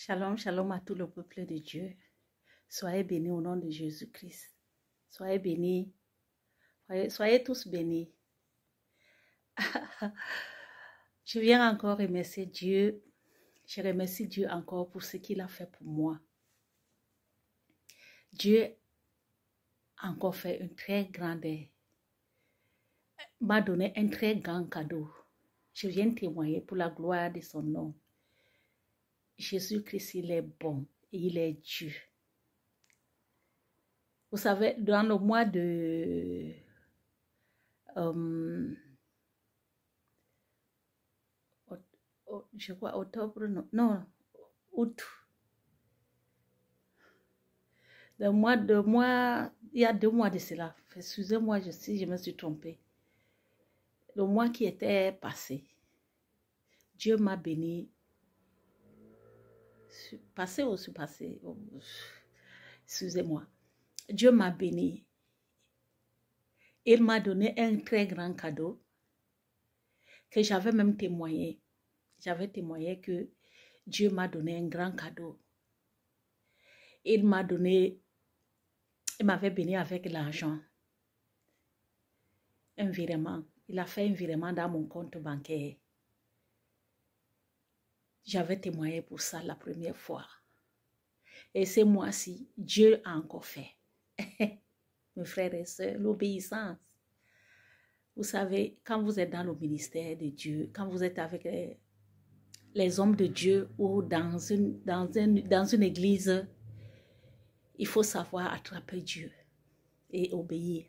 Shalom, shalom à tout le peuple de Dieu. Soyez bénis au nom de Jésus-Christ. Soyez bénis. Soyez tous bénis. Je viens encore remercier Dieu. Je remercie Dieu encore pour ce qu'il a fait pour moi. Dieu a encore fait m'a donné un très grand cadeau. Je viens témoigner pour la gloire de son nom. Jésus-Christ, il est bon et il est Dieu. Vous savez, dans le mois de je crois octobre, non, août. Il y a 2 mois de cela. Excusez-moi, je me suis trompée. Le mois qui était passé, Dieu m'a béni. Passé ou surpassé? Excusez-moi. Dieu m'a béni. Il m'a donné un très grand cadeau que j'avais même témoigné. J'avais témoigné que Dieu m'a donné un grand cadeau. Il m'avait béni avec l'argent. Un virement. Il a fait un virement dans mon compte bancaire. J'avais témoigné pour ça la première fois. Et ce mois-ci, Dieu a encore fait. Mes frères et sœurs, l'obéissance. Vous savez, quand vous êtes dans le ministère de Dieu, quand vous êtes avec les hommes de Dieu ou dans une église, il faut savoir attraper Dieu et obéir.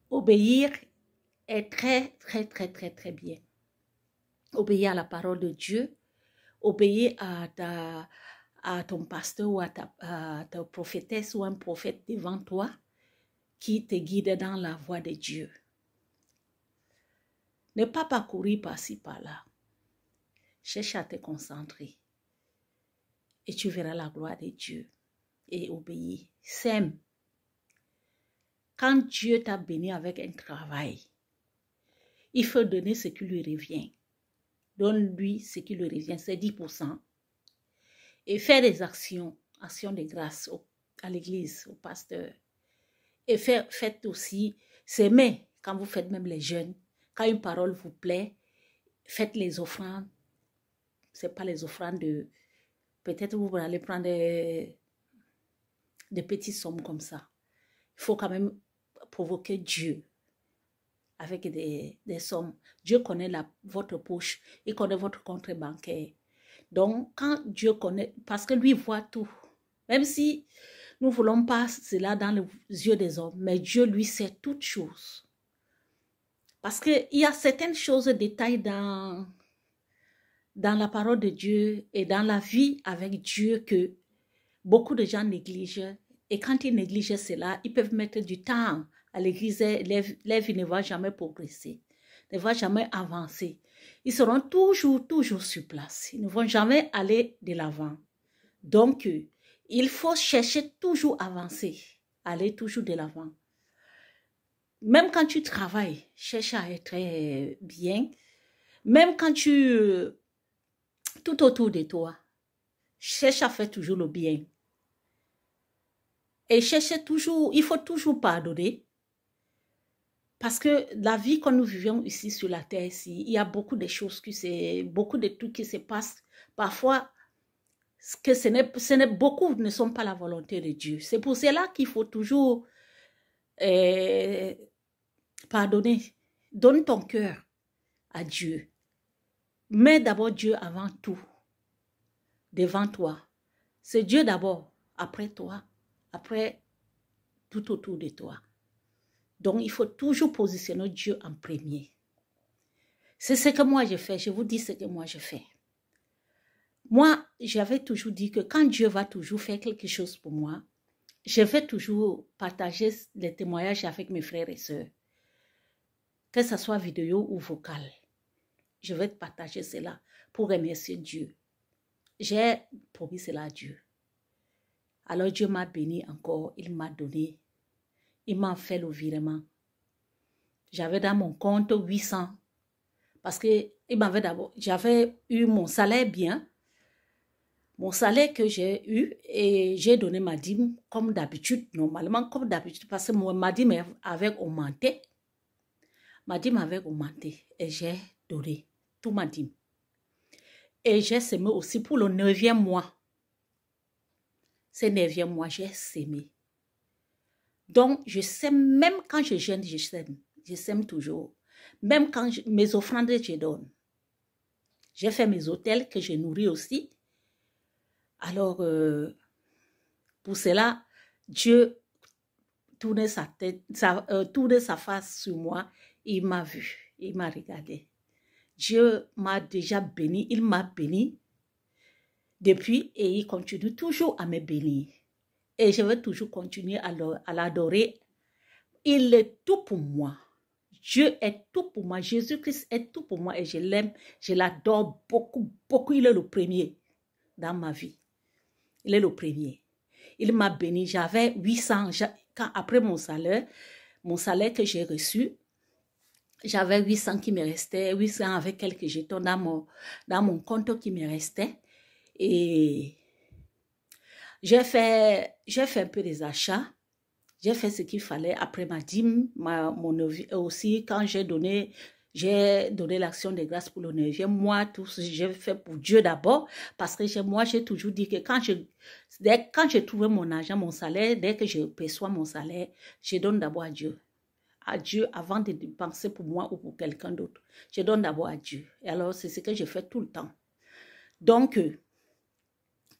Obéir est très bien. Obéir à la parole de Dieu, obéir à ton pasteur ou à ta prophétesse ou un prophète devant toi qui te guide dans la voie de Dieu. Ne pas parcourir par-ci, par-là. Cherche à te concentrer et tu verras la gloire de Dieu et obéir. Sème. Quand Dieu t'a béni avec un travail, il faut donner ce qui lui revient. Donne-lui ce qui lui revient, c'est 10%. Et faire des actions de grâce à l'église, au pasteur. Et faites aussi, s'aimer quand vous faites même les jeûnes. Quand une parole vous plaît, faites les offrandes. Ce n'est pas les offrandes de... Peut-être vous allez prendre des petites sommes comme ça. Il faut quand même provoquer Dieu avec des sommes. Dieu connaît votre poche, il connaît votre compte bancaire. Donc, quand Dieu connaît, parce que lui voit tout, même si nous ne voulons pas cela dans les yeux des hommes, mais Dieu, lui, sait toutes choses. Parce qu'il y a certaines choses, détails dans la parole de Dieu et dans la vie avec Dieu que beaucoup de gens négligent. Et quand ils négligent cela, ils peuvent mettre du temps à l'église. Leur vie ne va jamais progresser, ne va jamais avancer. Ils seront toujours sur place. Ils ne vont jamais aller de l'avant. Donc, il faut chercher toujours à avancer, aller toujours de l'avant. Même quand tu travailles, cherche à être bien. Même quand tout autour de toi, cherche à faire toujours le bien. Et cherche toujours, il faut toujours pardonner. Parce que la vie que nous vivons ici sur la terre, ici, il y a beaucoup de choses, beaucoup de trucs qui se passent. Parfois, beaucoup ne sont pas la volonté de Dieu. C'est pour cela qu'il faut toujours pardonner. Donne ton cœur à Dieu. Mets d'abord Dieu avant tout, devant toi. C'est Dieu d'abord, après toi, après tout autour de toi. Donc, il faut toujours positionner Dieu en premier. C'est ce que moi je fais. Je vous dis ce que moi je fais. Moi, j'avais toujours dit que quand Dieu va toujours faire quelque chose pour moi, je vais toujours partager les témoignages avec mes frères et sœurs. Que ce soit vidéo ou vocal. Je vais partager cela pour remercier Dieu. J'ai promis cela à Dieu. Alors Dieu m'a béni encore. Il m'a donné. Il m'a fait le virement. J'avais dans mon compte 800. Parce que il m'avait d'abord, j'avais eu mon salaire bien, mon salaire que j'ai eu et j'ai donné ma dîme comme d'habitude, normalement comme d'habitude, parce que ma dîme avait augmenté. Ma dîme avait augmenté et j'ai donné tout ma dîme. Et j'ai sémé aussi pour le 9e mois. Ce 9e mois, j'ai sémé. Donc, je sème, même quand je jeûne, je sème. Je sème toujours. Même quand mes offrandes, je donne. J'ai fait mes hôtels que je nourris aussi. Alors, pour cela, Dieu tournait sa tête, tournait sa face sur moi. Il m'a vu, il m'a regardé. Dieu m'a déjà béni, il m'a béni depuis et il continue toujours à me bénir. Et je vais toujours continuer à l'adorer. Il est tout pour moi. Dieu est tout pour moi. Jésus-Christ est tout pour moi et je l'aime. Je l'adore beaucoup, beaucoup. Il est le premier dans ma vie. Il est le premier. Il m'a béni. J'avais 800. Après mon salaire que j'ai reçu, j'avais 800 qui me restaient. 800 avec quelques jetons dans mon compte qui me restait. Et j'ai fait un peu des achats. J'ai fait ce qu'il fallait après ma dîme, aussi quand j'ai donné l'action de grâce pour le 9e mois, tout ce que j'ai fait pour Dieu d'abord, parce que moi j'ai toujours dit que quand j'ai trouvé mon argent, mon salaire, dès que je perçois mon salaire, je donne d'abord à Dieu. À Dieu avant de dépenser pour moi ou pour quelqu'un d'autre. Je donne d'abord à Dieu. Et alors c'est ce que je fais tout le temps. Donc,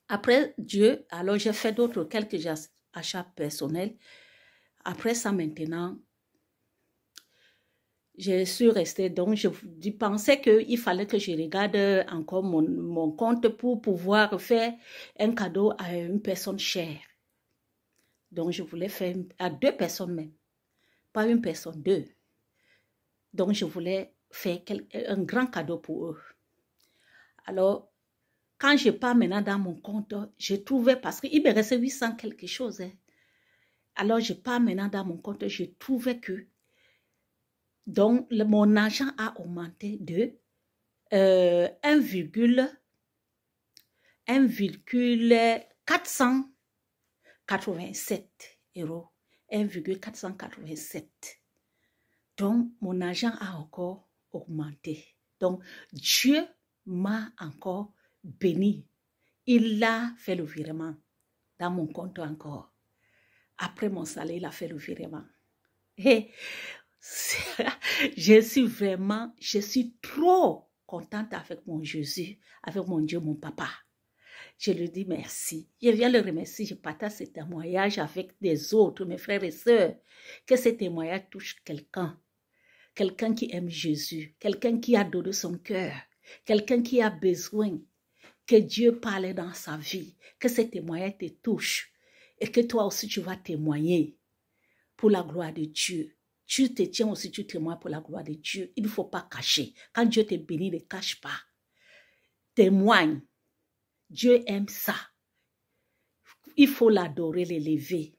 après Dieu, alors j'ai fait quelques achats personnels. Après ça, maintenant, je suis restée, donc je pensais qu'il fallait que je regarde encore mon compte pour pouvoir faire un cadeau à une personne chère. Donc, je voulais faire à 2 personnes même, pas une personne, 2. Donc, je voulais faire un grand cadeau pour eux. Alors, quand je pars maintenant dans mon compte, je trouvais, parce qu'il me restait 800 quelque chose, hein. Alors, je pars maintenant dans mon compte, je trouvais que donc, mon argent a augmenté de 1,487 euros. 1,487. Donc, mon argent a encore augmenté. Donc, Dieu m'a encore béni. Il a fait le virement dans mon compte encore. Après mon salaire, il a fait le virement. Et je suis trop contente avec mon Jésus, avec mon Dieu, mon papa. Je lui dis merci. Je viens le remercier. Je partage ce témoignage avec des autres, mes frères et sœurs. Que ce témoignage touche quelqu'un. Quelqu'un qui aime Jésus. Quelqu'un qui a donné son cœur. Quelqu'un qui a besoin que Dieu parle dans sa vie. Que ce témoignage te touche. Et que toi aussi tu vas témoigner pour la gloire de Dieu. Tu te tiens aussi, tu témoignes pour la gloire de Dieu. Il ne faut pas cacher. Quand Dieu te bénit, ne cache pas. Témoigne. Dieu aime ça. Il faut l'adorer, l'élever.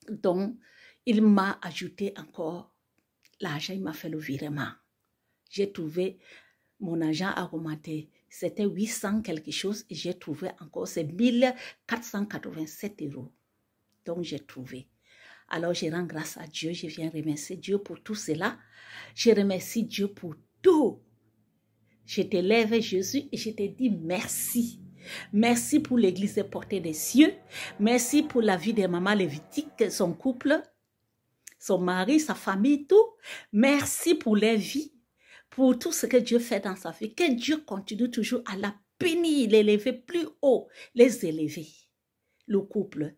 Donc, il m'a ajouté encore l'argent, il m'a fait le virement. J'ai trouvé, mon argent a augmenté. C'était 800 quelque chose et j'ai trouvé encore, c'est 1487 euros. Donc, j'ai trouvé. Alors, je rends grâce à Dieu. Je viens remercier Dieu pour tout cela. Je remercie Dieu pour tout. Je t'élève, Jésus, et je te dis merci. Merci pour l'église des portées des cieux. Merci pour la vie de maman Lévitique, son couple, son mari, sa famille, tout. Merci pour les vies, pour tout ce que Dieu fait dans sa vie. Que Dieu continue toujours à la bénir, l'élever plus haut, les élever, le couple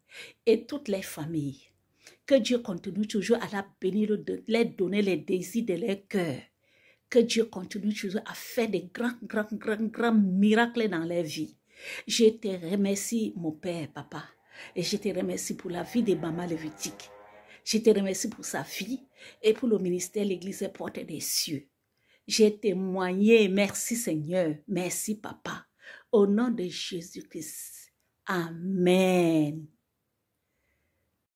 et toutes les familles. Que Dieu continue toujours à la bénir, les donner les désirs de leur cœur. Que Dieu continue toujours à faire des grands miracles dans leur vie. Je te remercie, mon Père, Papa. Et je te remercie pour la vie de Maman Lévitique. Je te remercie pour sa vie et pour le ministère de l'Église des portes des cieux. J'ai témoigné. Merci, Seigneur. Merci, Papa. Au nom de Jésus-Christ. Amen.